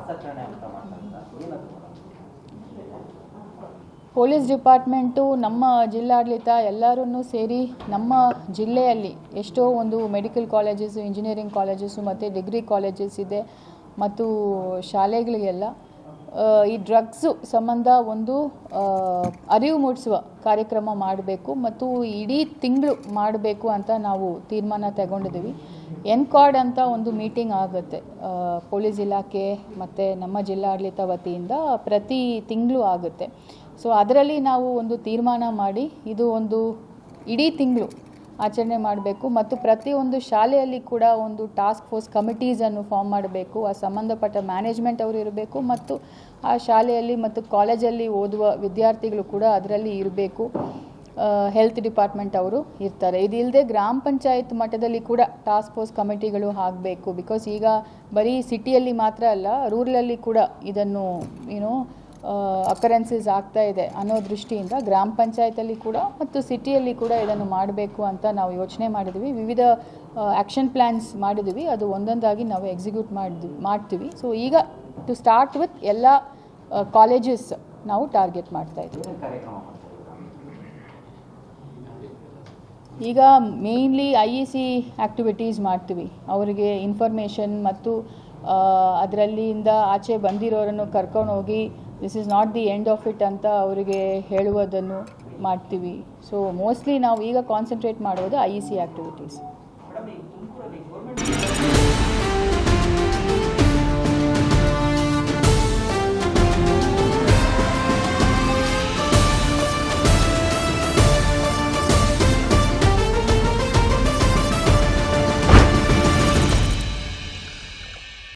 ಆಚರಣೆ ಅಂತ ಮಾಡ್ತಾರೆ ಏನದು? ಪೊಲೀಸ್ ಡಿಪಾರ್ಟ್ಮೆಂಟು, ನಮ್ಮ ಜಿಲ್ಲಾಡಳಿತ ಎಲ್ಲರೂ ಸೇರಿ ನಮ್ಮ ಜಿಲ್ಲೆಯಲ್ಲಿ ಎಷ್ಟೋ ಒಂದು ಮೆಡಿಕಲ್ ಕಾಲೇಜಸ್ಸು, ಇಂಜಿನಿಯರಿಂಗ್ ಕಾಲೇಜಸ್ಸು ಮತ್ತು ಡಿಗ್ರಿ ಕಾಲೇಜಸ್ ಇದೆ ಮತ್ತು ಶಾಲೆಗಳಿಗೆಲ್ಲ ಈ ಡ್ರಗ್ಸು ಸಂಬಂಧ ಒಂದು ಅರಿವು ಮೂಡಿಸುವ ಕಾರ್ಯಕ್ರಮ ಮಾಡಬೇಕು ಮತ್ತು ಇಡೀ ತಿಂಗಳು ಮಾಡಬೇಕು ಅಂತ ನಾವು ತೀರ್ಮಾನ ತಗೊಂಡಿದ್ದೀವಿ. ಎನ್ಕಾರ್ಡ್ ಅಂತ ಒಂದು ಮೀಟಿಂಗ್ ಆಗುತ್ತೆ ಪೊಲೀಸ್ ಇಲಾಖೆ ಮತ್ತು ನಮ್ಮ ಜಿಲ್ಲಾಡಳಿತ ವತಿಯಿಂದ ಪ್ರತಿ ತಿಂಗಳು ಆಗುತ್ತೆ. ಸೊ ಅದರಲ್ಲಿ ನಾವು ಒಂದು ತೀರ್ಮಾನ ಮಾಡಿ ಇದು ಒಂದು ಇಡೀ ತಿಂಗಳು ಆಚರಣೆ ಮಾಡಬೇಕು ಮತ್ತು ಪ್ರತಿಯೊಂದು ಶಾಲೆಯಲ್ಲಿ ಕೂಡ ಒಂದು ಟಾಸ್ಕ್ ಫೋರ್ಸ್ ಕಮಿಟೀಸನ್ನು ಫಾರ್ಮ್ ಮಾಡಬೇಕು. ಆ ಸಂಬಂಧಪಟ್ಟ ಮ್ಯಾನೇಜ್ಮೆಂಟ್ ಅವರು ಇರಬೇಕು ಮತ್ತು ಆ ಶಾಲೆಯಲ್ಲಿ ಮತ್ತು ಕಾಲೇಜಲ್ಲಿ ಓದುವ ವಿದ್ಯಾರ್ಥಿಗಳು ಕೂಡ ಅದರಲ್ಲಿ ಇರಬೇಕು. ಹೆಲ್ತ್ ಡಿಪಾರ್ಟ್ಮೆಂಟ್ ಅವರು ಇರ್ತಾರೆ. ಇದಿಲ್ಲದೆ ಗ್ರಾಮ ಪಂಚಾಯತ್ ಮಟ್ಟದಲ್ಲಿ ಕೂಡ ಟಾಸ್ಕ್ ಫೋರ್ಸ್ ಕಮಿಟಿಗಳು ಆಗಬೇಕು. ಬಿಕಾಸ್ ಈಗ ಬರೀ ಸಿಟಿಯಲ್ಲಿ ಮಾತ್ರ ಅಲ್ಲ, ರೂರಲಲ್ಲಿ ಕೂಡ ಇದನ್ನು ಅಕರೆನ್ಸಸ್ ಆಗ್ತಾ ಇದೆ ಅನ್ನೋ ದೃಷ್ಟಿಯಿಂದ ಗ್ರಾಮ ಪಂಚಾಯತಲ್ಲಿ ಕೂಡ ಮತ್ತು ಸಿಟಿಯಲ್ಲಿ ಕೂಡ ಇದನ್ನು ಮಾಡಬೇಕು ಅಂತ ನಾವು ಯೋಚನೆ ಮಾಡಿದ್ವಿ. ವಿವಿಧ ಆ್ಯಕ್ಷನ್ ಪ್ಲ್ಯಾನ್ಸ್ ಮಾಡಿದ್ವಿ. ಅದು ಒಂದೊಂದಾಗಿ ನಾವು ಎಕ್ಸಿಕ್ಯೂಟ್ ಮಾಡ್ತೀವಿ. ಸೊ ಈಗ ಟು ಸ್ಟಾರ್ಟ್ ವಿತ್ ಎಲ್ಲ ಕಾಲೇಜಸ್ ನಾವು ಟಾರ್ಗೆಟ್ ಮಾಡ್ತಾ ಇದ್ದೀವಿ. ಈಗ ಮೇಯ್ನ್ಲಿ IEC ಆ್ಯಕ್ಟಿವಿಟೀಸ್ ಮಾಡ್ತೀವಿ. ಅವರಿಗೆ ಇನ್ಫಾರ್ಮೇಷನ್ ಮತ್ತು ಅದರಲ್ಲಿಂದ ಆಚೆ ಬಂದಿರೋರನ್ನು ಕರ್ಕೊಂಡು ಹೋಗಿ this is not the end of it ಅಂತ ಅವರಿಗೆ ಹೇಳುವುದನ್ನು ಮಾಡ್ತೀವಿ. ಸೊ ಮೋಸ್ಟ್ಲಿ ನಾವು ಈಗ ಕಾನ್ಸಂಟ್ರೇಟ್ ಮಾಡೋದು IEC ಆ್ಯಕ್ಟಿವಿಟೀಸ್.